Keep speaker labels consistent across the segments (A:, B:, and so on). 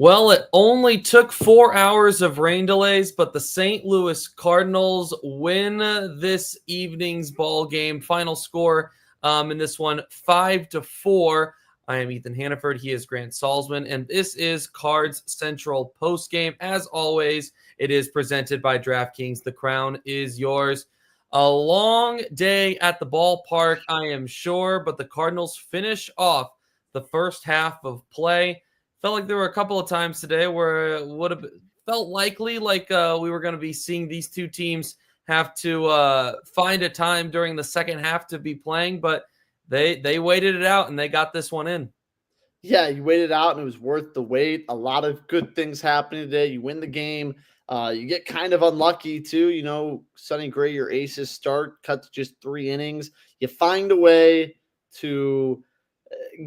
A: Well, it only took 4 hours of rain delays, but the St. Louis Cardinals win this evening's ball game. Final score in this one, 5-4. I am Ethan Hannaford. He is Grant Salsman, and this is Cards Central Postgame. As always, it is presented by DraftKings. The crown is yours. A long day at the ballpark, I am sure, but the Cardinals finish off the first half of play. Felt like there were a couple of times today where it would have felt likely we were going to be seeing these two teams have to find a time during the second half to be playing, but they waited it out and they got this one in.
B: Yeah, you waited out and it was worth the wait. A lot of good things happening today. You win the game. You get kind of unlucky too. You know, Sonny Gray, your aces start, cut to just 3 innings. You find a way to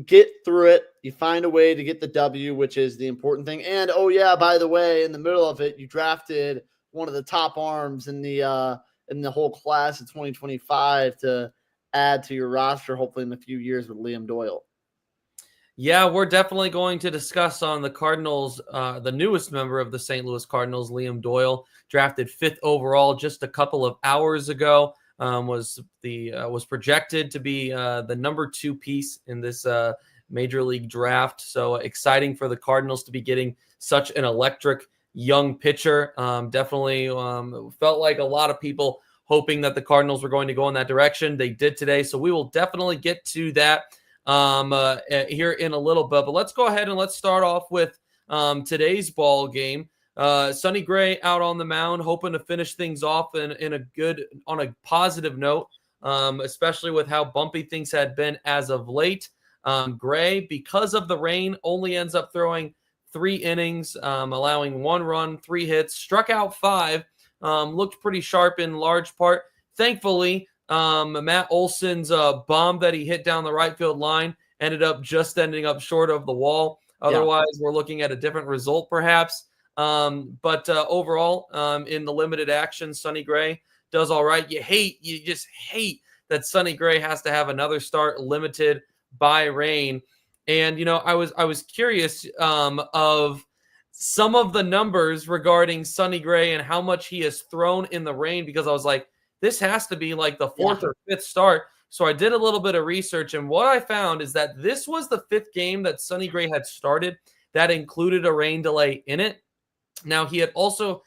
B: get through it. You find a way to get the W, which is the important thing. And oh yeah, by the way, in the middle of it, you drafted one of the top arms in the whole class of 2025 to add to your roster, hopefully in a few years, with Liam Doyle.
A: Yeah, we're definitely going to discuss on the Cardinals, the newest member of the St. Louis Cardinals, Liam Doyle, drafted 5th overall just a couple of hours ago. Was projected to be the number 2 piece in this major league draft. So exciting for the Cardinals to be getting such an electric young pitcher. Definitely felt like a lot of people hoping that the Cardinals were going to go in that direction. They did today. So we will definitely get to that here in a little bit. But let's go ahead and let's start off with today's ball game. Sonny Gray out on the mound, hoping to finish things off on a positive note, especially with how bumpy things had been as of late. Gray, because of the rain, only ends up throwing 3 innings, allowing 1 run, 3 hits, struck out 5, looked pretty sharp in large part. Thankfully, Matt Olson's bomb that he hit down the right field line ended up short of the wall. Otherwise, we're looking at a different result, perhaps. But overall, in the limited action, Sonny Gray does all right. You just hate that Sonny Gray has to have another start limited by rain. And, you know, I was curious of some of the numbers regarding Sonny Gray and how much he has thrown in the rain, because I was like, this has to be like the 4th or 5th start. So I did a little bit of research, and what I found is that this was the 5th game that Sonny Gray had started that included a rain delay in it. Now, he has also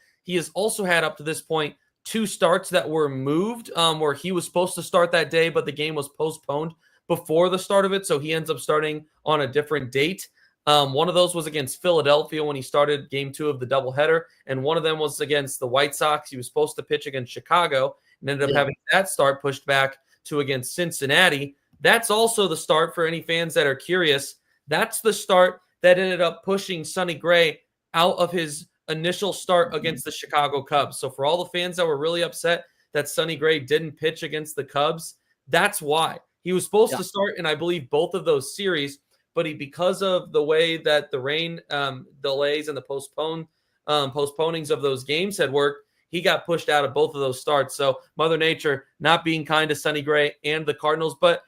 A: had up to this point 2 starts that were moved, where he was supposed to start that day, but the game was postponed before the start of it, so he ends up starting on a different date. One of those was against Philadelphia when he started game 2 of the doubleheader, and one of them was against the White Sox. He was supposed to pitch against Chicago and ended up having that start pushed back to against Cincinnati. That's also the start, for any fans that are curious. That's the start that ended up pushing Sonny Gray out of his initial start against the Chicago Cubs. So for all the fans that were really upset that Sonny Gray didn't pitch against the Cubs, that's why. He was supposed to start in, I believe, both of those series, but because of the way that the rain delays and the postponings of those games had worked, he got pushed out of both of those starts. So Mother Nature not being kind to Sonny Gray and the Cardinals. But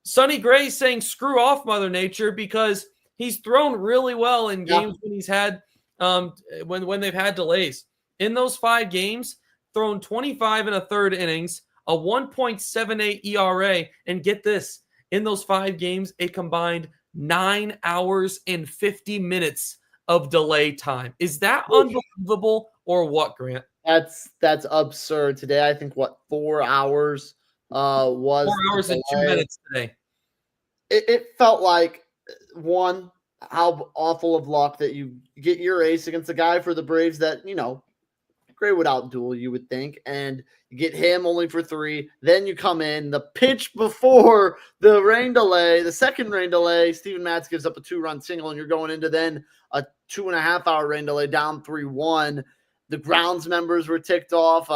A: Sonny Gray saying screw off Mother Nature, because he's thrown really well in games when he's had when they've had delays. In those 5 games, thrown 25 1/3 innings, a 1.78 ERA, and get this, in those 5 games, a combined 9 hours and 50 minutes of delay time. Is that unbelievable or what, Grant?
B: That's absurd. Today, I think 4 hours was
A: 4 hours and 2 minutes today.
B: It felt like, one, how awful of luck that you get your ace against a guy for the Braves that, you know, Gray would outduel, you would think, and you get him only for 3. Then you come in the pitch before the rain delay, the second rain delay. Steven Matz gives up a 2-run single, and you're going into then a 2.5-hour rain delay, down 3-1. The grounds members were ticked off,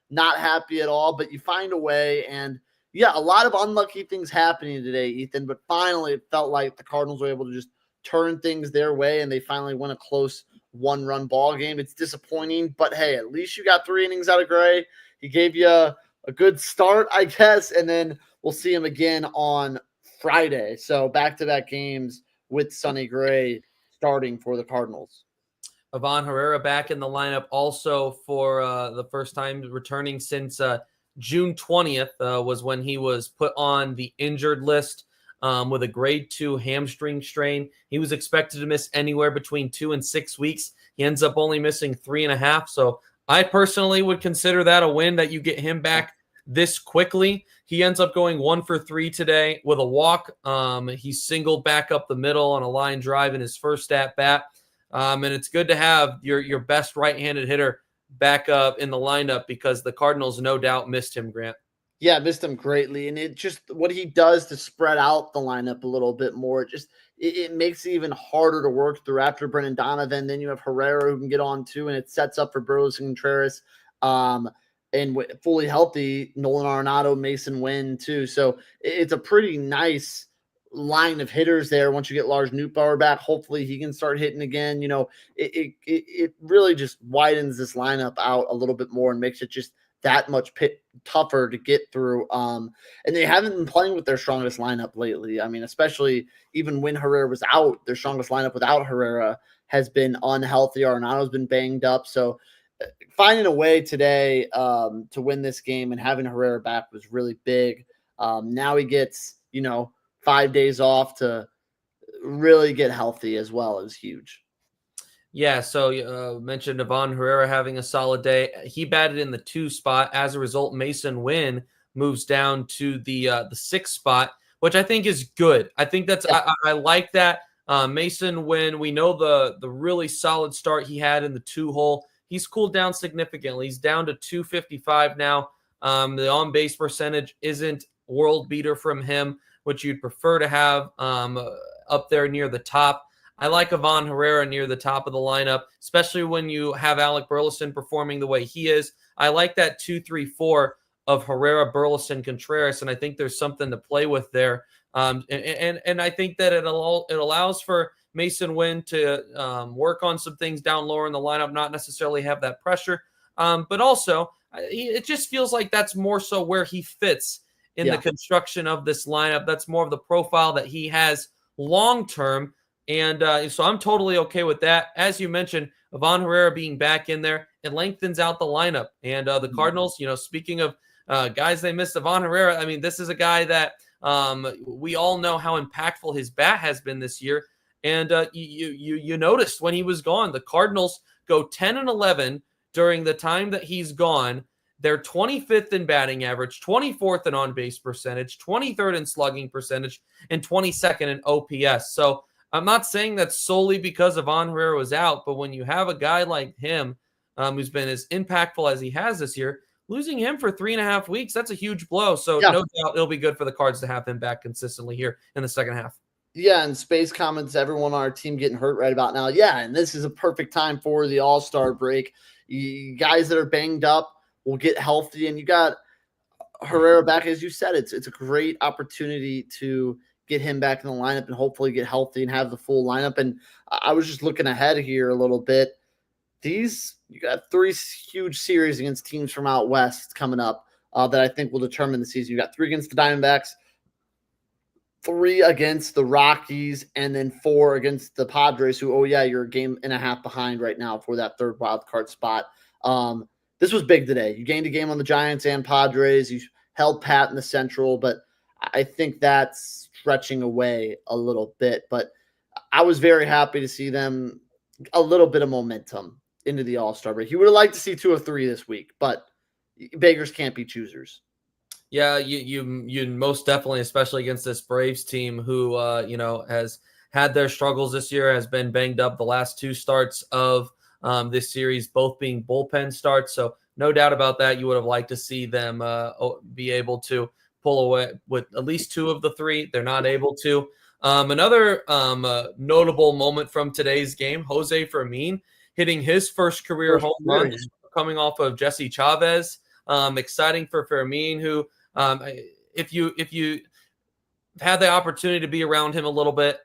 B: not happy at all, but you find a way. And yeah, a lot of unlucky things happening today, Ethan, but finally it felt like the Cardinals were able to just turn things their way, and they finally win a close 1-run ball game. It's disappointing, but hey, at least you got 3 innings out of Gray. He gave you a good start, I guess, and then we'll see him again on Friday. So back-to-back games with Sonny Gray starting for the Cardinals.
A: Ivan Herrera back in the lineup also for the first time returning since June 20th was when he was put on the injured list with a grade 2 hamstring strain. He was expected to miss anywhere between 2 and 6 weeks. He ends up only missing 3.5. So I personally would consider that a win that you get him back this quickly. He ends up going 1 for 3 today with a walk. He singled back up the middle on a line drive in his first at bat. And it's good to have your best right-handed hitter back up in the lineup because the Cardinals no doubt missed him, Grant.
B: Yeah, missed him greatly. And it just what he does to spread out the lineup a little bit more, it makes it even harder to work through after Brendan Donovan. Then you have Herrera who can get on too, and it sets up for Burles and Contreras. And fully healthy, Nolan Arenado, Mason Wynn too. So it's a pretty nice line of hitters there. Once you get Lars Nootbaar back, hopefully he can start hitting again. It really just widens this lineup out a little bit more and makes it just that much tougher to get through. And they haven't been playing with their strongest lineup lately. I mean, especially even when Herrera was out, their strongest lineup without Herrera has been unhealthy. Arenado's been banged up. So finding a way today to win this game and having Herrera back was really big. Now he gets, 5 days off to really get healthy as well is huge.
A: Yeah, so you mentioned Ivan Herrera having a solid day. He batted in the 2 spot. As a result, Mason Wynn moves down to the 6 spot, which I think is good. I think that's I like that. Mason Wynn, we know the really solid start he had in the 2-hole. He's cooled down significantly. He's down to 255 now. The on-base percentage isn't world beater from him, which you'd prefer to have up there near the top. I like Ivan Herrera near the top of the lineup, especially when you have Alec Burleson performing the way he is. I like that 2-3-4 of Herrera, Burleson, Contreras, and I think there's something to play with there. And I think that it allows for Mason Wynn to work on some things down lower in the lineup, not necessarily have that pressure. But also, it just feels like that's more so where he fits in the construction of this lineup. That's more of the profile that he has long-term. And so I'm totally okay with that. As you mentioned, Ivan Herrera being back in there, it lengthens out the lineup. And the Cardinals, speaking of guys they missed, Ivan Herrera, I mean, this is a guy that we all know how impactful his bat has been this year. And you noticed when he was gone, the Cardinals go 10-11 during the time that he's gone. They're 25th in batting average, 24th in on-base percentage, 23rd in slugging percentage, and 22nd in OPS. So I'm not saying that's solely because Ivan Herrera was out, but when you have a guy like him who's been as impactful as he has this year, losing him for 3.5 weeks, that's a huge blow. So no doubt it'll be good for the Cards to have him back consistently here in the second half.
B: Yeah, and Space comments, everyone on our team getting hurt right about now. Yeah, and this is a perfect time for the All-Star break. You guys that are banged up will get healthy, and you got Herrera back. As you said, it's a great opportunity to get him back in the lineup and hopefully get healthy and have the full lineup. And I was just looking ahead here a little bit. You got 3 huge series against teams from out west coming up that I think will determine the season. You got 3 against the Diamondbacks, 3 against the Rockies, and then 4 against the Padres, who, you're a game and a half behind right now for that 3rd wild card spot. This was big today. You gained a game on the Giants and Padres. You held pat in the Central, but I think that's stretching away a little bit. But I was very happy to see them a little bit of momentum into the All-Star break. You would have liked to see 2 or 3 this week, but beggars can't be choosers.
A: Yeah, you most definitely, especially against this Braves team who has had their struggles this year, has been banged up the last 2 starts of this series, both being bullpen starts. So no doubt about that. You would have liked to see them be able to pull away with at least 2 of the 3. They're not able to. Another notable moment from today's game, Jose Fermin hitting his first career home run coming off of Jesse Chavez. Exciting for Fermin, who if you had the opportunity to be around him a little bit,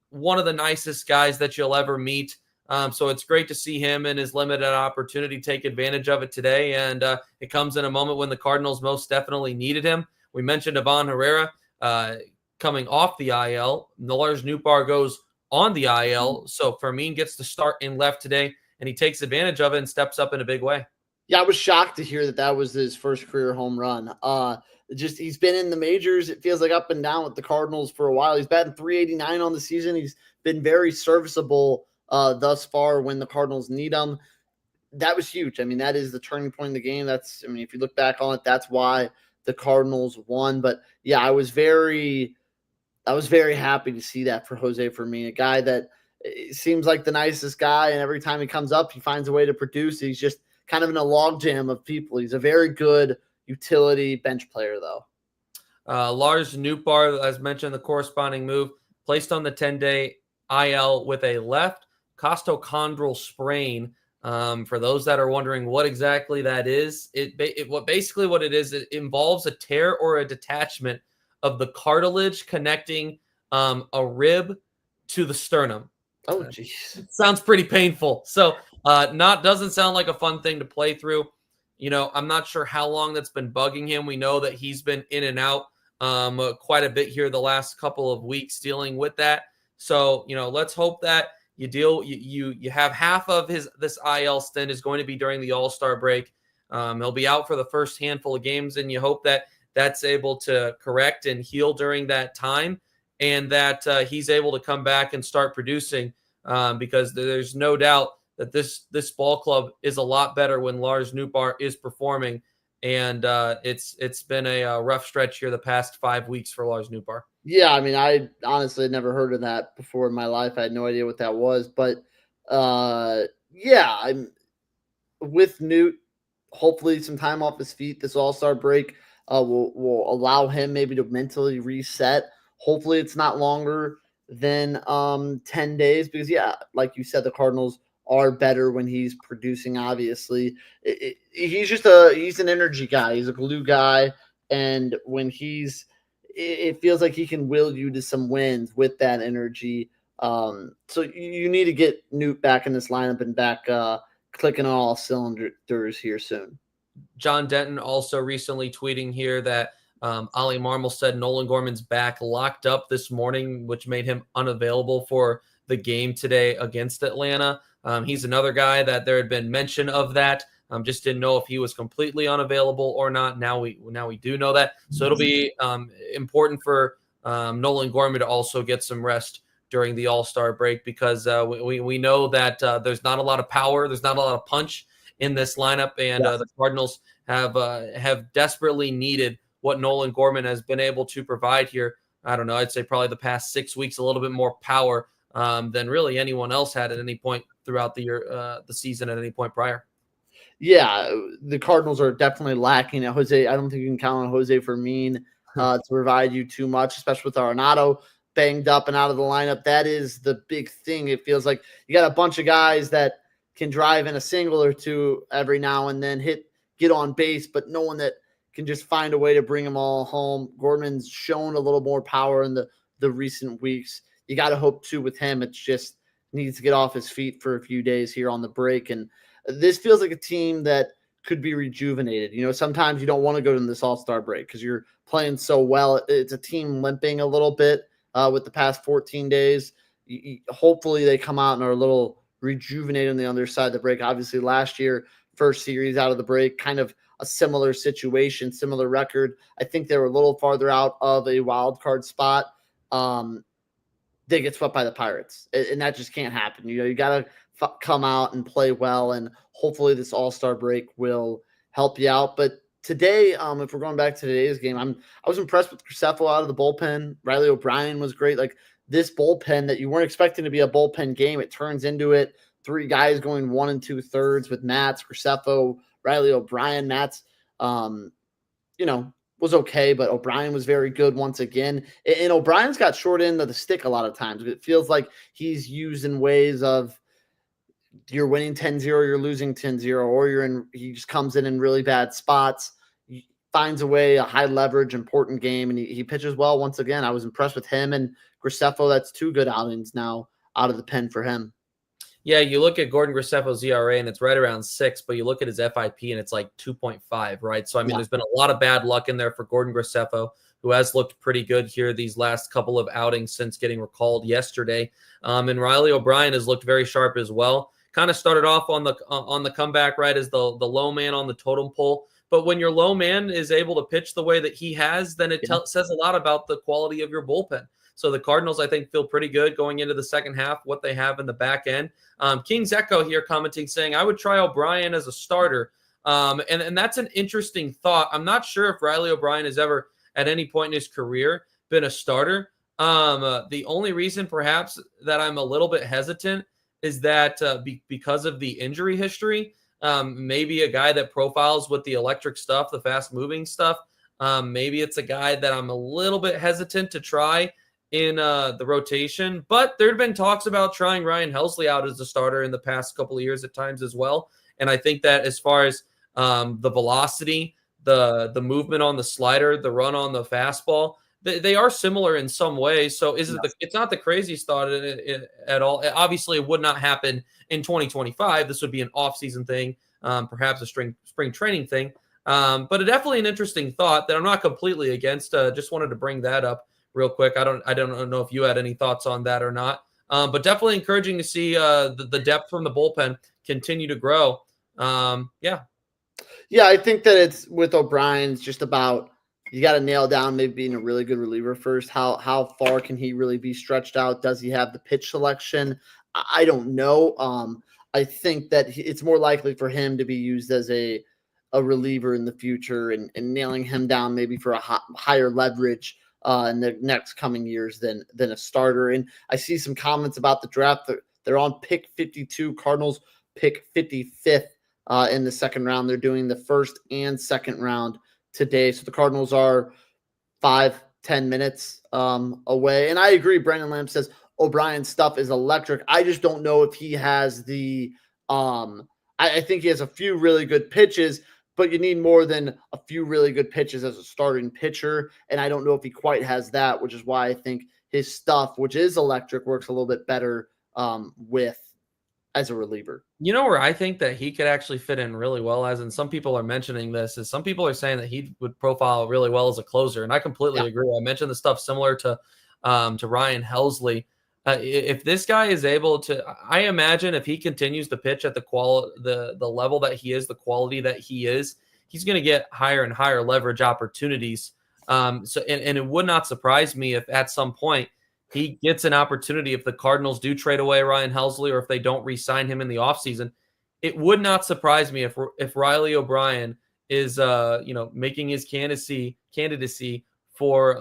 A: one of the nicest guys that you'll ever meet. So it's great to see him and his limited opportunity take advantage of it today. And it comes in a moment when the Cardinals most definitely needed him. We mentioned Ivan Herrera coming off the IL. Lars Nootbaar goes on the IL. So Fermin gets to start in left today, and he takes advantage of it and steps up in a big way.
B: Yeah, I was shocked to hear that was his first career home run. He's been in the majors. It feels like up and down with the Cardinals for a while. He's batting 389 on the season. He's been very serviceable thus far when the Cardinals need him. That was huge. I mean, that is the turning point in the game. If you look back on it, that's why the Cardinals won. But yeah, I was very happy to see that for Jose Fermin, a guy that seems like the nicest guy, and every time he comes up, he finds a way to produce. He's just kind of in a logjam of people. He's a very good utility bench player, though.
A: Lars Nootbaar, as mentioned, the corresponding move, placed on the 10-day IL with a left costochondral sprain. For those that are wondering what exactly that is, it involves a tear or a detachment of the cartilage connecting a rib to the sternum.
B: Oh, jeez.
A: Sounds pretty painful. So doesn't sound like a fun thing to play through. I'm not sure how long that's been bugging him. We know that he's been in and out quite a bit here the last couple of weeks dealing with that. So, let's hope that you have half of this IL stint is going to be during the All-Star break. He'll be out for the first handful of games, and you hope that that's able to correct and heal during that time, and that he's able to come back and start producing, because there's no doubt that this ball club is a lot better when Lars Nootbaar is performing, and it's been a rough stretch here the past 5 weeks for Lars Nootbaar.
B: Yeah, I mean, I honestly had never heard of that before in my life. I had no idea what that was, but yeah, I'm with Newt. Hopefully, some time off his feet. This All-Star break will allow him maybe to mentally reset. Hopefully, it's not longer than 10 days because, yeah, like you said, the Cardinals are better when he's producing. Obviously, he's an energy guy. He's a glue guy, and when it feels like he can will you to some wins with that energy. So you need to get Newt back in this lineup and back clicking on all cylinders here soon.
A: John Denton also recently tweeting here that Ollie Marmol said Nolan Gorman's back locked up this morning, which made him unavailable for the game today against Atlanta. He's another guy that there had been mention of that. Just didn't know if he was completely unavailable or not. Now we do know that. So it'll be important for Nolan Gorman to also get some rest during the All-Star break, because we know that there's not a lot of power, there's not a lot of punch in this lineup, and the Cardinals have desperately needed what Nolan Gorman has been able to provide here. I don't know, I'd say probably the past 6 weeks, a little bit more power than really anyone else had at any point throughout the year, the season at any point prior.
B: Yeah, the Cardinals are definitely lacking at Jose. I don't think you can count on Jose Fermin to provide you too much, especially with Arenado banged up and out of the lineup. That is the big thing. It feels like you got a bunch of guys that can drive in a single or two every now and then, get on base, but no one that can just find a way to bring them all home. Gorman's shown a little more power in the recent weeks. You got to hope too with him. It's just needs to get off his feet for a few days here on the break. And this feels like a team that could be rejuvenated. Sometimes you don't want to go to this All-Star break because you're playing so well. It's a team limping a little bit with the past 14 days. Hopefully they come out and are a little rejuvenated on the other side of the break. Obviously last year, first series out of the break, kind of a similar situation, similar record. I think they were a little farther out of a wild card spot. They get swept by the Pirates, and that just can't happen. You got to come out and play well, and hopefully this All-Star break will help you out. But today, if we're going back to today's game, I was impressed with Graceffo out of the bullpen. Riley O'Brien was great. Like this bullpen that you weren't expecting to be a bullpen game, it turns into it. 3 guys going 1 2/3 with Matz, Graceffo, Riley O'Brien. Matz, was okay, but O'Brien was very good once again. And O'Brien's got short end of the stick a lot of times. It feels like he's used in ways of you're winning 10-0, you're losing 10-0, or he just comes in really bad spots. He finds a way, a high leverage, important game, and he pitches well once again. I was impressed with him and Graceffo. That's 2 good outings now out of the pen for him.
A: Yeah, you look at Gordon Graceffo's ERA and it's right around 6, but you look at his FIP and it's like 2.5, right? So, there's been a lot of bad luck in there for Gordon Graceffo, who has looked pretty good here these last couple of outings since getting recalled yesterday. And Riley O'Brien has looked very sharp as well. Kind of started off on the comeback, right, as the low man on the totem pole. But when your low man is able to pitch the way that he has, then it says a lot about the quality of your bullpen. So the Cardinals, I think, feel pretty good going into the second half, what they have in the back end. King's Echo here commenting, saying, I would try O'Brien as a starter. And that's an interesting thought. I'm not sure if Riley O'Brien has ever, at any point in his career, been a starter. The only reason perhaps that I'm a little bit hesitant is that because of the injury history, maybe a guy that profiles with the electric stuff, the fast moving stuff. Maybe it's a guy that I'm a little bit hesitant to try in the rotation, but there have been talks about trying Ryan Helsley out as a starter in the past couple of years at times as well. And I think that as far as the velocity, the movement on the slider, the run on the fastball, they are similar in some ways. So it's not the craziest thought at all. Obviously, it would not happen in 2025. This would be an off-season thing, perhaps a spring training thing. But definitely an interesting thought that I'm not completely against. Just wanted to bring that up real quick. I don't know if you had any thoughts on that or not. But definitely encouraging to see the depth from the bullpen continue to grow.
B: Yeah, I think that it's with O'Brien's just about you got to nail down maybe being a really good reliever first. How far can he really be stretched out? Does he have the pitch selection? I don't know. I think that it's more likely for him to be used as a reliever in the future and nailing him down maybe for a higher leverage in the next coming years than a starter. And I see some comments about the draft. They're on pick 52. Cardinals pick 55th in the second round. They're doing the first and second round today. So the Cardinals are 5-10 minutes away. And I agree. Brandon Lamb says O'Brien's stuff is electric. I just don't know if he has the I think he has a few really good pitches, but you need more than a few really good pitches as a starting pitcher. And I don't know if he quite has that, which is why I think his stuff, which is electric, works a little bit better with as a reliever.
A: You know where I think that he could actually fit in really well as, and some people are mentioning this, is some people are saying that he would profile really well as a closer. And I completely agree. I mentioned the stuff similar to Ryan Helsley. If this guy is able to, I imagine if he continues to pitch at the level that he is, the quality that he is, he's going to get higher and higher leverage opportunities. And it would not surprise me if at some point he gets an opportunity, if the Cardinals do trade away Ryan Helsley or if they don't re-sign him in the offseason. It would not surprise me if Riley O'Brien is making his candidacy for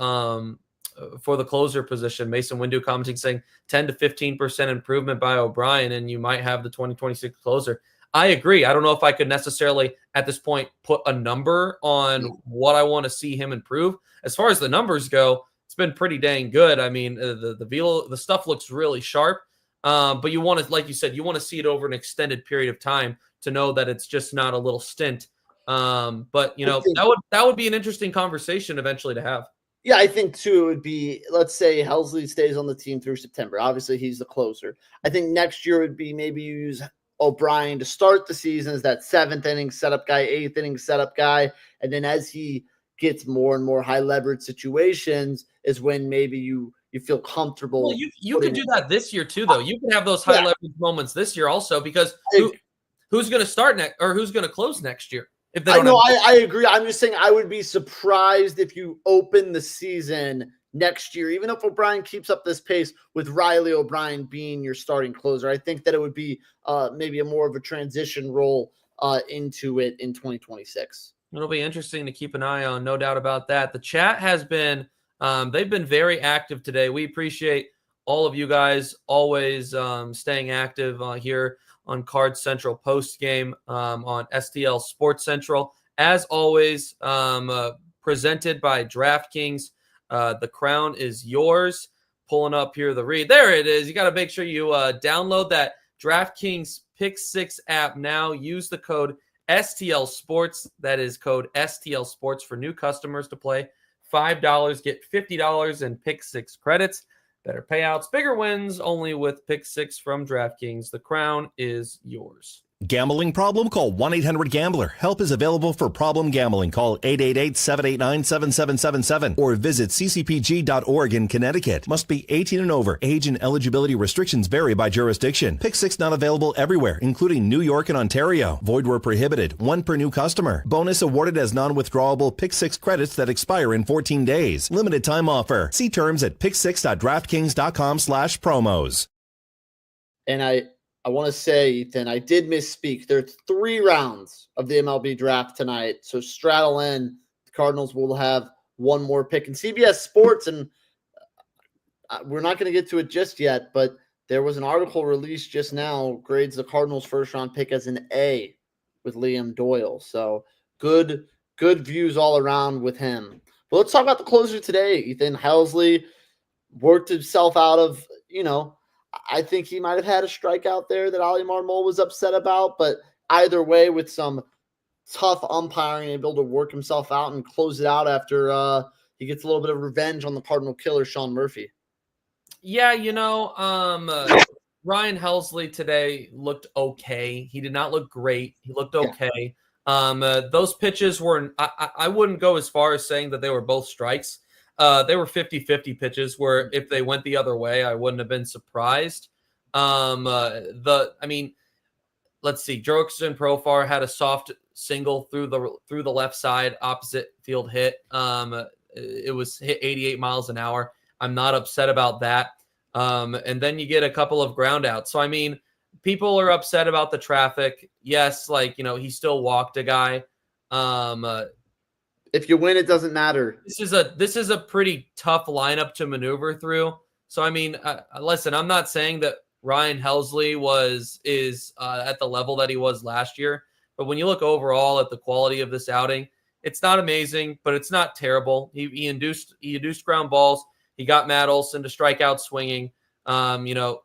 A: the closer position. Mason Windu commenting saying 10 to 15% improvement by O'Brien, and you might have the 2026 closer. I agree. I don't know if I could necessarily at this point put a number on what I want to see him improve. As far as the numbers go, it's been pretty dang good. I mean, the velo, the stuff looks really sharp, but you want to, like you said, you want to see it over an extended period of time to know that it's just not a little stint. But that would be an interesting conversation eventually to have.
B: Yeah, I think too, it would be, let's say Helsley stays on the team through September. Obviously, he's the closer. I think next year would be maybe you use O'Brien to start the season as that 7th inning setup guy, 8th inning setup guy. And then as he gets more and more high leverage situations is when maybe you feel comfortable.
A: Well, you could do that this year too, though. You can have those high leverage moments this year also, because who's going to start next or who's going to close next year? If they don't
B: I agree. I'm just saying I would be surprised if you open the season next year, even if O'Brien keeps up this pace with Riley O'Brien being your starting closer. I think that it would be maybe a more of a transition role into it in 2026.
A: It'll be interesting to keep an eye on, no doubt about that. The chat has been, they've been very active today. We appreciate all of you guys always staying active here on Cards Central Postgame on STL Sports Central. As always, presented by DraftKings. The crown is yours. Pulling up here the read. There it is. You got to make sure you download that DraftKings Pick 6 app now. Use the code STL Sports. That is code STL Sports for new customers to play. $5, get $50 in Pick 6 credits. Better payouts, bigger wins, only with Pick 6 from DraftKings. The crown is yours.
C: Gambling problem? Call 1-800-GAMBLER. Help is available for problem gambling. Call 888-789-7777 or visit ccpg.org in Connecticut. Must be 18 and over. Age and eligibility restrictions vary by jurisdiction. Pick 6 not available everywhere, including New York and Ontario. Void where prohibited. 1 per new customer. Bonus awarded as non-withdrawable Pick 6 credits that expire in 14 days. Limited time offer. See terms at pick6.draftkings.com/promos.
B: And I want to say, Ethan, I did misspeak. There's 3 rounds of the MLB draft tonight. So straddle in. The Cardinals will have one more pick. And CBS Sports, and we're not going to get to it just yet, but there was an article released just now, grades the Cardinals' first-round pick as an A with Liam Doyle. So good views all around with him. But let's talk about the closer today. Ethan Helsley worked himself out of, I think he might have had a strikeout there that Ali Marmol was upset about, but either way, with some tough umpiring, able to work himself out and close it out after he gets a little bit of revenge on the Cardinal killer, Sean Murphy.
A: Yeah, Ryan Helsley today looked okay. He did not look great. He looked okay. Yeah. Those pitches were, I wouldn't go as far as saying that they were both strikes. They were 50-50 pitches where if they went the other way, I wouldn't have been surprised. Let's see. Jurickson Profar had a soft single through the left side, opposite field hit. It was hit 88 miles an hour. I'm not upset about that. And then you get a couple of ground outs. So, people are upset about the traffic. Yes, he still walked a guy.
B: If you win, it doesn't matter.
A: This is a pretty tough lineup to maneuver through. So, listen, I'm not saying that Ryan Helsley is at the level that he was last year. But when you look overall at the quality of this outing, it's not amazing, but it's not terrible. He induced ground balls. He got Matt Olson to strike out swinging. Marcell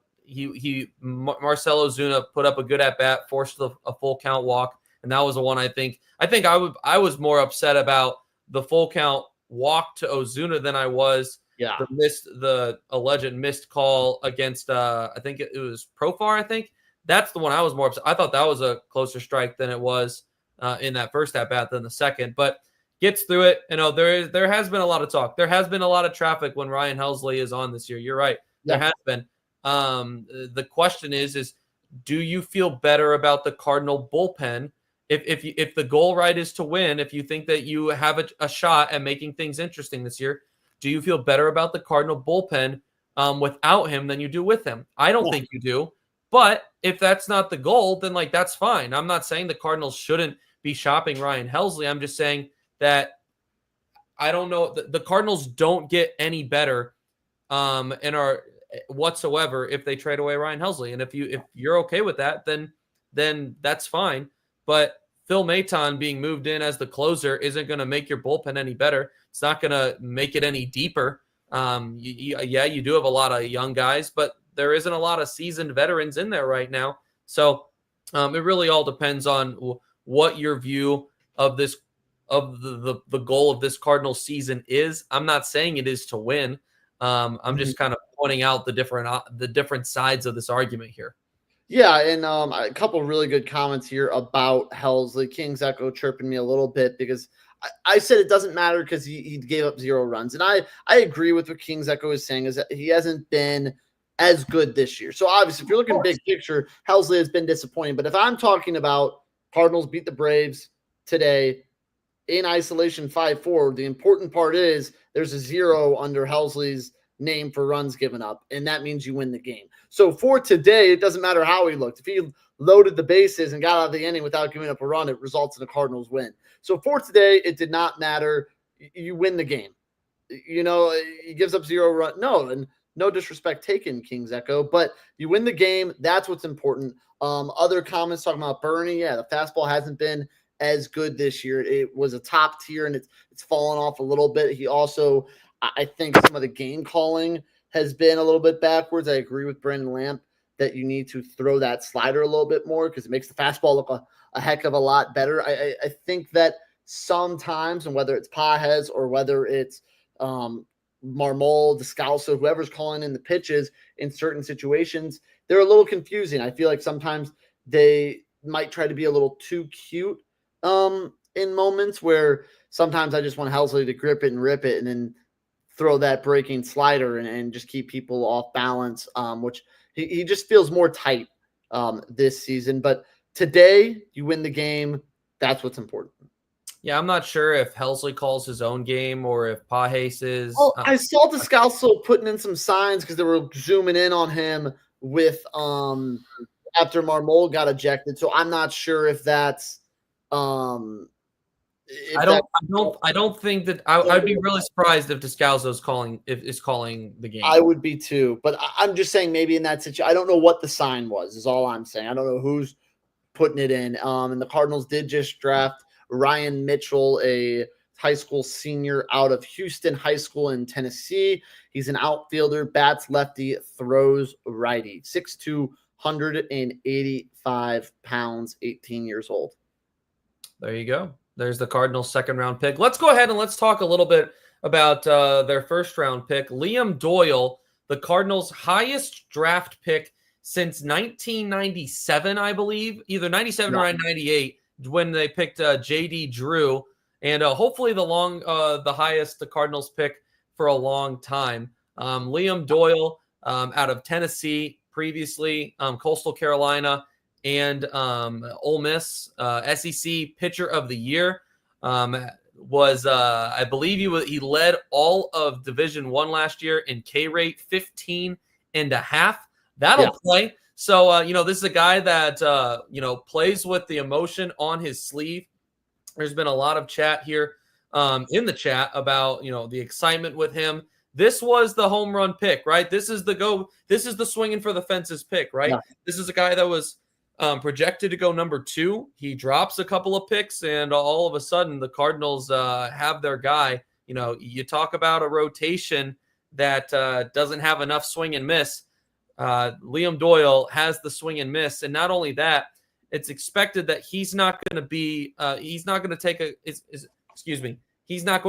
A: Ozuna put up a good at bat, forced a full count walk, and that was the one I think I was more upset about the full count walk to Ozuna than I was the alleged missed call against I think it was Profar. I think that's the one I was more upset. I thought that was a closer strike than it was in that first at bat than the second, but gets through it. There has been a lot of talk. There has been a lot of traffic when Ryan Helsley is on this year. You're right. There has been. The question is do you feel better about the Cardinal bullpen? If the goal is to win, if you think that you have a shot at making things interesting this year, do you feel better about the Cardinal bullpen without him than you do with him? I don't think you do. But if that's not the goal, then that's fine. I'm not saying the Cardinals shouldn't be shopping Ryan Helsley. I'm just saying that I don't know. The Cardinals don't get any better whatsoever if they trade away Ryan Helsley. And if you're okay with that, then that's fine. But Phil Maton being moved in as the closer isn't going to make your bullpen any better. It's not going to make it any deeper. You do have a lot of young guys, but there isn't a lot of seasoned veterans in there right now. So it really all depends on what your view of this of the goal of this Cardinals season is. I'm not saying it is to win. I'm just kind of pointing out the different sides of this argument here.
B: Yeah, and a couple of really good comments here about Helsley. King's Echo chirping me a little bit because I said it doesn't matter because he gave up 0 runs. And I agree with what King's Echo is saying, is that he hasn't been as good this year. So obviously, if you're looking big picture, Helsley has been disappointing. But if I'm talking about Cardinals beat the Braves today in isolation 5-4, the important part is there's a 0 under Helsley's name for runs given up, and that means you win the game. So for today, it doesn't matter how he looked. If he loaded the bases and got out of the inning without giving up a run, it results in a Cardinals win. So for today, it did not matter. You win the game. He gives up 0 run. No, and no disrespect taken, King's Echo, but you win the game. That's what's important. Other comments talking about Bernie. Yeah, the fastball hasn't been as good this year. It was a top tier, and it's fallen off a little bit. He also, I think some of the game calling has been a little bit backwards. I agree with Brandon Lamp that you need to throw that slider a little bit more because it makes the fastball look a heck of a lot better. I think that sometimes, and whether it's Pajes or whether it's Marmol, Descalso, whoever's calling in the pitches in certain situations, they're a little confusing. I feel like sometimes they might try to be a little too cute in moments where sometimes I just want Helsley to grip it and rip it and then throw that breaking slider and just keep people off balance, which he just feels more tight this season. But today, you win the game. That's what's important.
A: Yeah, I'm not sure if Helsley calls his own game or if Pages is.
B: Well, I saw Descalso putting in some signs because they were zooming in on him with after Marmol got ejected. So I'm not sure if that's
A: I don't think that I'd be really surprised if Descalso is calling the game.
B: I would be too, but I'm just saying maybe in that situation, I don't know what the sign was. Is all I'm saying. I don't know who's putting it in. And the Cardinals did just draft Ryan Mitchell, a high school senior out of Houston High School in Tennessee. He's an outfielder, bats lefty, throws righty. 6'2", 185 pounds, 18 years old.
A: There you go. There's the Cardinals' second-round pick. Let's go ahead and let's talk a little bit about their first-round pick. Liam Doyle, the Cardinals' highest draft pick since 1997, I believe. Either 97 or 98 when they picked J.D. Drew. And hopefully the highest the Cardinals pick for a long time. Liam Doyle out of Tennessee previously, Coastal Carolina, and Ole Miss, SEC Pitcher of the Year, was I believe he led all of Division I last year in K rate, 15.5. That'll play. So this is a guy that plays with the emotion on his sleeve. There's been a lot of chat here in the chat about the excitement with him. This was the home run pick, right? This is the swinging for the fences pick, right? Yeah. This is a guy that was projected to go number 2. He drops a couple of picks, and all of a sudden the Cardinals have their guy. You talk about a rotation that doesn't have enough swing and miss. Liam Doyle has the swing and miss, and not only that, it's expected that he's not going to be he's not going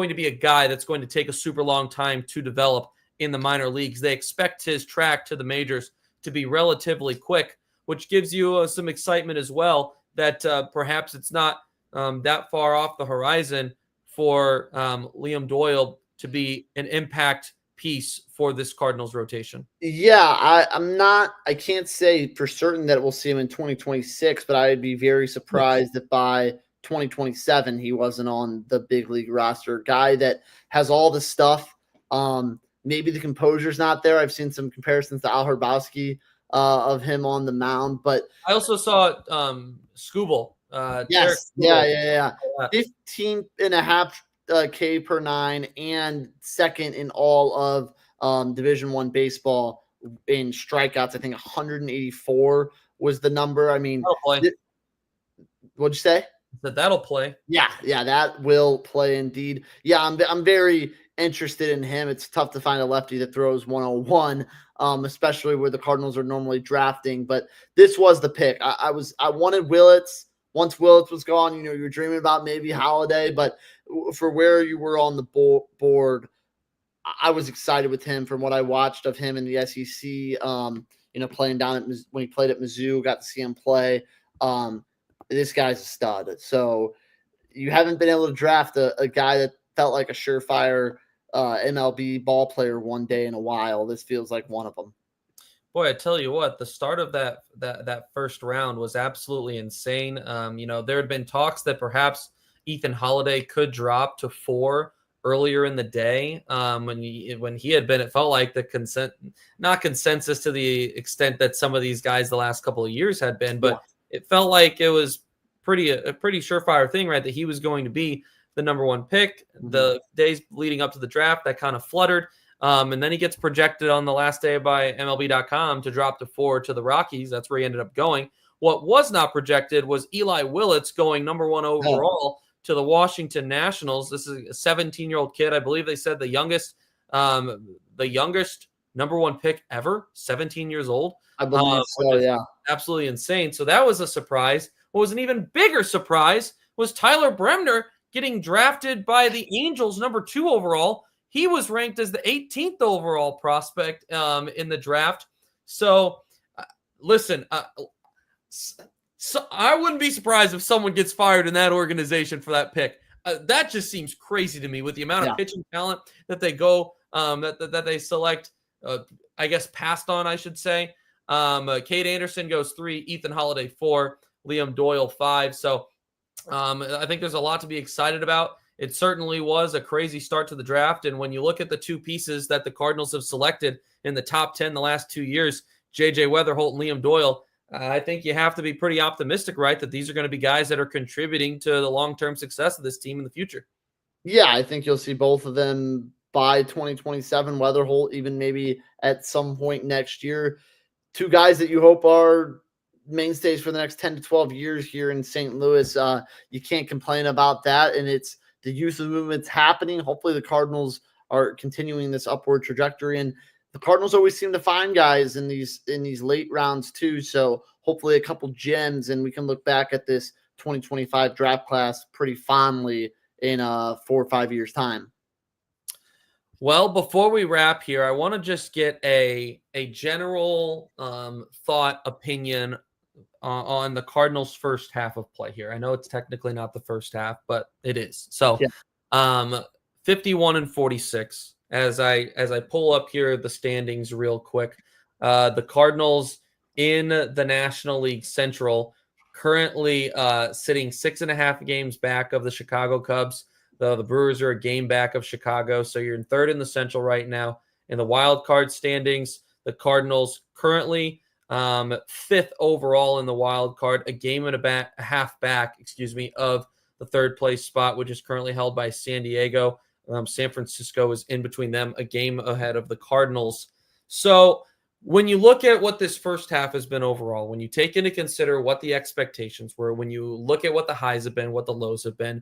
A: to be a guy that's going to take a super long time to develop in the minor leagues. They expect his track to the majors to be relatively quick, which gives you some excitement as well that perhaps it's not that far off the horizon for Liam Doyle to be an impact piece for this Cardinals rotation.
B: Yeah, I can't say for certain that we'll see him in 2026, but I'd be very surprised if by 2027 he wasn't on the big league roster. Guy that has all the stuff. Maybe the composure's not there. I've seen some comparisons to Al Hrabowski of him on the mound, but
A: I also saw Skubal.
B: Yes, yeah. 15.5 K per 9 and second in all of Division I baseball in strikeouts. I think 184 was the number. I mean, what'd you say?
A: That'll play.
B: Yeah, that will play indeed. Yeah, I'm very interested in him. It's tough to find a lefty that throws 101, especially where the Cardinals are normally drafting. But this was the pick. I wanted Willits. Once Willits was gone, you were dreaming about maybe Holiday, but for where you were on the board, I was excited with him from what I watched of him in the SEC. Playing down when he played at Mizzou, got to see him play. This guy's a stud. So you haven't been able to draft a guy that felt like a surefire MLB ball player one day in a while. This feels like one of them.
A: Boy, I tell you what, the start of that first round was absolutely insane. There had been talks that perhaps Ethan Holiday could drop to 4 earlier in the day. When he had been, it felt like not consensus to the extent that some of these guys the last couple of years had been, but it felt like it was a pretty surefire thing, right? That he was going to be the number 1 pick. The days leading up to the draft, that kind of fluttered. And then he gets projected on the last day by MLB.com to drop to 4 to the Rockies. That's where he ended up going. What was not projected was Eli Willits going number 1 overall to the Washington Nationals. This is a 17-year-old kid. I believe they said the youngest number 1 pick ever, 17 years old.
B: I believe so, yeah.
A: Absolutely insane. So that was a surprise. What was an even bigger surprise was Tyler Bremner getting drafted by the Angels, number 2 overall. He was ranked as the 18th overall prospect in the draft. So, listen, So I wouldn't be surprised if someone gets fired in that organization for that pick. That just seems crazy to me with the amount of pitching talent that they go that they select. I guess passed on, I should say. Cade Anderson goes 3, Ethan Holiday 4, Liam Doyle 5. So I think there's a lot to be excited about. It certainly was a crazy start to the draft. And when you look at the two pieces that the Cardinals have selected in the top 10 the last 2 years, J.J. Weatherholt and Liam Doyle, I think you have to be pretty optimistic, right, that these are going to be guys that are contributing to the long-term success of this team in the future.
B: Yeah, I think you'll see both of them by 2027, Weatherholt even maybe at some point next year. Two guys that you hope are mainstays for the next 10 to 12 years here in St. Louis. You can't complain about that. And it's the youth movement's happening. Hopefully the Cardinals are continuing this upward trajectory. And the Cardinals always seem to find guys in these late rounds too. So hopefully a couple gems, and we can look back at this 2025 draft class pretty fondly in 4 or 5 years' time.
A: Well, before we wrap here, I want to just get a general thought, opinion on the Cardinals' first half of play here. I know it's technically not the first half, but it is. So, 51-46. As I pull up here the standings real quick, the Cardinals in the National League Central currently sitting 6.5 games back of the Chicago Cubs. The Brewers are a game back of Chicago, so you're in third in the Central right now. In the wild card standings, the Cardinals currently fifth overall in the wild card, a game and a half back, of the third place spot, which is currently held by San Diego. San Francisco is in between them, a game ahead of the Cardinals. So when you look at what this first half has been overall, when you take into consider what the expectations were, when you look at what the highs have been, what the lows have been,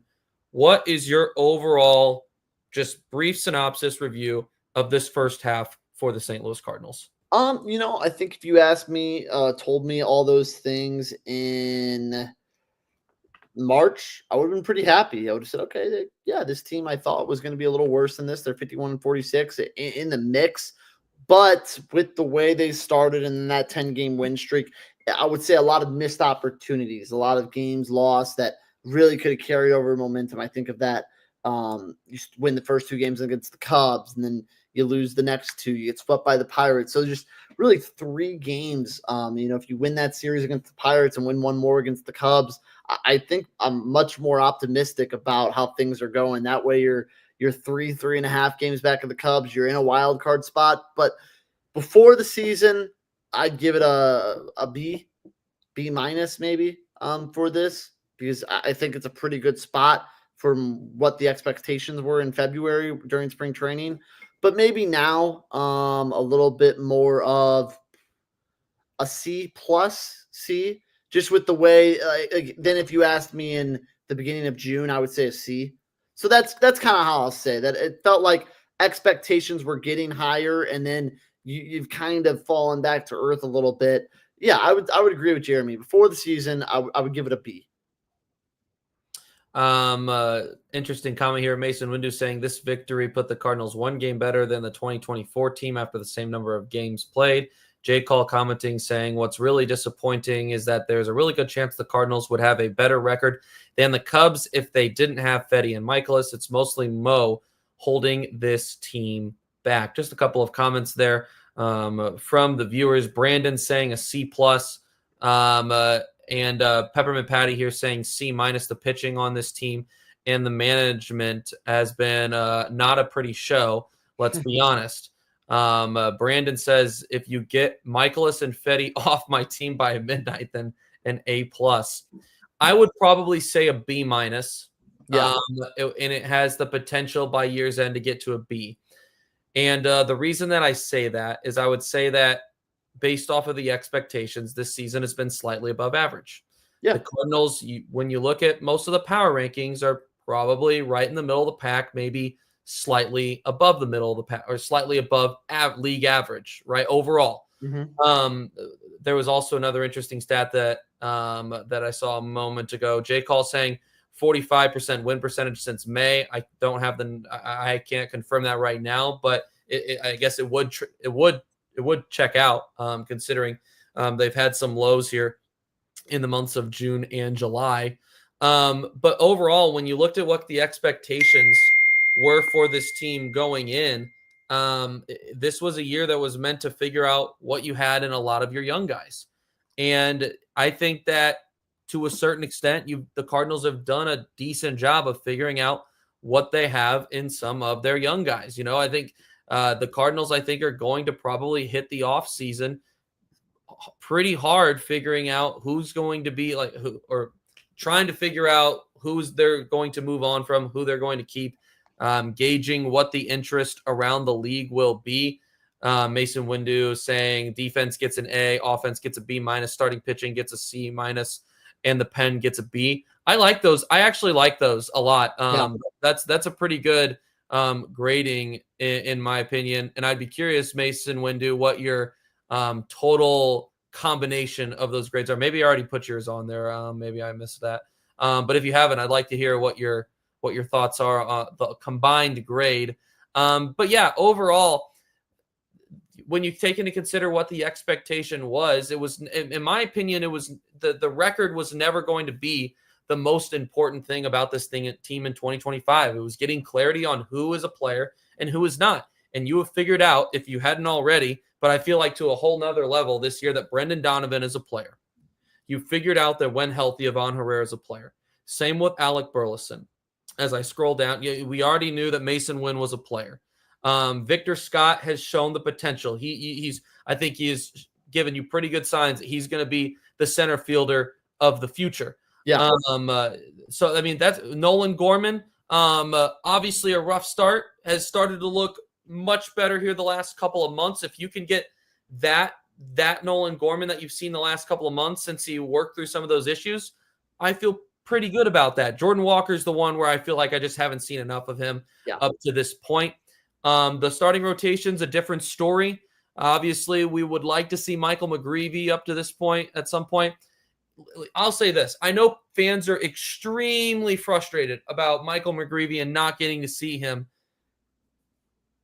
A: what is your overall just brief synopsis review of this first half for the St. Louis Cardinals?
B: I think if you asked me, told me all those things in March, I would have been pretty happy. I would have said, okay, this team I thought was going to be a little worse than this. They're 51-46 in the mix. But with the way they started in that 10-game win streak, I would say a lot of missed opportunities, a lot of games lost that really could have carried over momentum. I think of that. You win the first 2 games against the Cubs, and then you lose the next 2. You get swept by the Pirates. So just really 3 games. If you win that series against the Pirates and win 1 more against the Cubs, I think I'm much more optimistic about how things are going. That way you're 3.5 games back of the Cubs. You're in a wild card spot. But before the season, I'd give it a B minus maybe for this, because I think it's a pretty good spot from what the expectations were in February during spring training. But maybe now a little bit more of a C+, just with the way then if you asked me in the beginning of June, I would say a C. So that's kind of how I'll say that. It felt like expectations were getting higher, and then you've kind of fallen back to earth a little bit. Yeah, I would agree with Jeremy. Before the season, I would give it a B.
A: Interesting comment here. Mason Windu saying this victory put the Cardinals 1 game better than the 2024 team after the same number of games played. J. Call commenting saying what's really disappointing is that there's a really good chance the Cardinals would have a better record than the Cubs if they didn't have Fedde and Michaelis. It's mostly Mo holding this team back. Just a couple of comments there from the viewers. Brandon saying a C+. And Peppermint Patty here saying C-. The pitching on this team and the management has been not a pretty show. Let's be honest. Brandon says if you get Michaelis and Fedde off my team by midnight, then an A+. I would probably say a B-. Yeah. And it has the potential by year's end to get to a B. And the reason that I say that is I would say that based off of the expectations, this season has been slightly above average. Yeah. The Cardinals, when you look at most of the power rankings, are probably right in the middle of the pack, maybe slightly above the middle of the pack, or slightly above league average, right, overall. Mm-hmm. There was also another interesting stat that I saw a moment ago. J. Call saying 45% win percentage since May. I don't have I can't confirm that right now, but I guess it would check out, considering they've had some lows here in the months of June and July. But overall, when you looked at what the expectations were for this team going in, this was a year that was meant to figure out what you had in a lot of your young guys. And I think that to a certain extent, the Cardinals have done a decent job of figuring out what they have in some of their young guys. I think the Cardinals, are going to probably hit the offseason pretty hard figuring out who's going to be or trying to figure out who's they're going to move on from, who they're going to keep, gauging what the interest around the league will be. Mason Windu saying defense gets an A, offense gets a B minus, starting pitching gets a C minus, and the pen gets a B. I like those. I actually like those a lot. That's a pretty good grading in my opinion. And I'd be curious, Mason Windu, what your total combination of those grades are. Maybe I already put yours on there. Maybe I missed that. But if you haven't, I'd like to hear what your thoughts are on the combined grade. But yeah, overall, when you take into consider what the expectation was, it was, in my opinion, it was the record was never going to be the most important thing about this team in 2025. It was getting clarity on who is a player and who is not. And you have figured out, if you hadn't already, but I feel like to a whole nother level this year, that Brendan Donovan is a player. You figured out that when healthy, Ivan Herrera is a player. Same with Alec Burleson. As I scroll down, we already knew that Mason Wynn was a player. Victor Scott has shown the potential. I think he has given you pretty good signs that he's going to be the center fielder of the future.
B: Yeah.
A: So, I mean, that's Nolan Gorman. Obviously a rough start, has started to look much better here the last couple of months. If you can get that Nolan Gorman that you've seen the last couple of months since he worked through some of those issues, I feel pretty good about that. Jordan Walker's the one where I feel like I just haven't seen enough of him up to this point. The starting rotation's a different story. Obviously, we would like to see Michael McGreevy up to this point at some point. I'll say this. I know fans are extremely frustrated about Michael McGreevy and not getting to see him.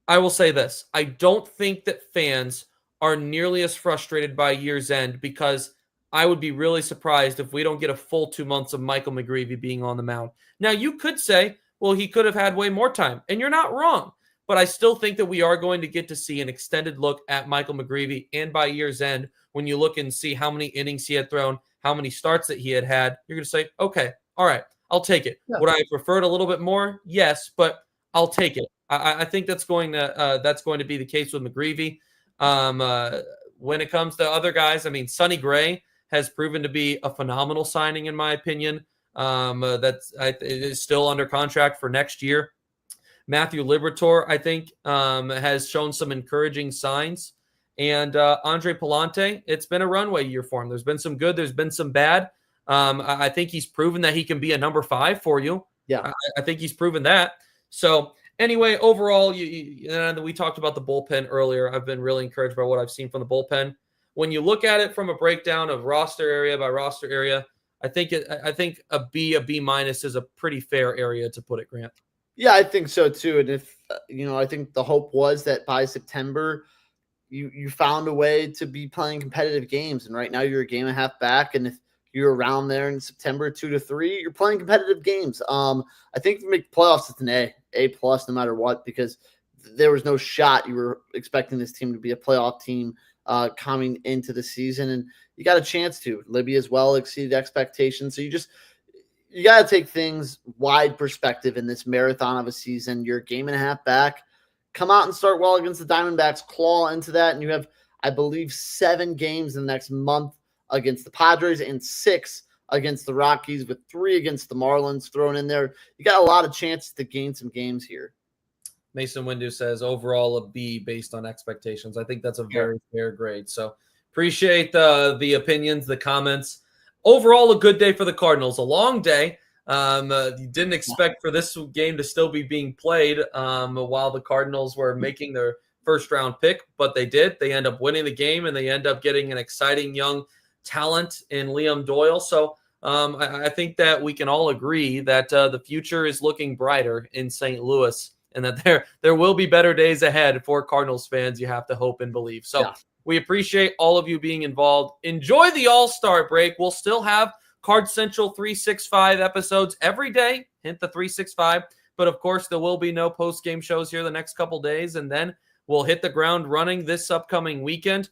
A: I will say this. I don't think that fans are nearly as frustrated by year's end, because I would be really surprised if we don't get a full 2 months of Michael McGreevy being on the mound. Now, you could say, well, he could have had way more time, and you're not wrong. But I still think that we are going to get to see an extended look at Michael McGreevy, and by year's end, when you look and see how many innings he had thrown, how many starts that he had, you're going to say, okay, all right, I'll take it. Yeah. Would I have preferred a little bit more? Yes, but I'll take it. I think that's going to be the case with McGreevy. When it comes to other guys, I mean, Sonny Gray has proven to be a phenomenal signing, in my opinion. Is still under contract for next year. Matthew Liberatore, I think, has shown some encouraging signs. And Andre Palante, it's been a runway year for him. There's been some good. There's been some bad. I think he's proven that he can be a number 5 for you.
B: Yeah.
A: I think he's proven that. So anyway, overall, we talked about the bullpen earlier. I've been really encouraged by what I've seen from the bullpen. When you look at it from a breakdown of roster area by roster area, I think a B minus is a pretty fair area to put it, Grant.
B: Yeah, I think so too. And if I think the hope was that by September, you found a way to be playing competitive games. And right now you're a game and a half back. And if you're around there in September 2 to 3, you're playing competitive games. I think if you make playoffs, it's an A plus no matter what, because there was no shot you were expecting this team to be a playoff team coming into the season. And you got a chance to. Libby as well exceeded expectations. So you got to take things wide perspective in this marathon of a season. You're a game and a half back. Come out and start well against the Diamondbacks, claw into that, and you have, I believe, 7 games in the next month against the Padres and 6 against the Rockies, with 3 against the Marlins thrown in there. You got a lot of chances to gain some games here.
A: Mason Windu says overall a B based on expectations. I think that's a very fair grade. So appreciate the opinions, the comments. Overall, a good day for the Cardinals. A long day. You didn't expect for this game to still be being played while the Cardinals were making their first-round pick, but they did. They end up winning the game, and they end up getting an exciting young talent in Liam Doyle. So I think that we can all agree that the future is looking brighter in St. Louis, and that there will be better days ahead for Cardinals fans. You have to hope and believe. So We appreciate all of you being involved. Enjoy the All-Star break. We'll still have Cards Central 365 episodes every day. Hint the 365. But, of course, there will be no post-game shows here the next couple days. And then we'll hit the ground running this upcoming weekend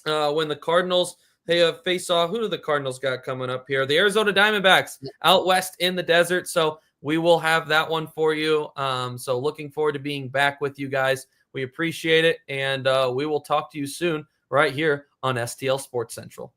A: when the Cardinals face off. Who do the Cardinals got coming up here? The Arizona Diamondbacks out west in the desert. So we will have that one for you. So looking forward to being back with you guys. We appreciate it. And we will talk to you soon right here on STL Sports Central.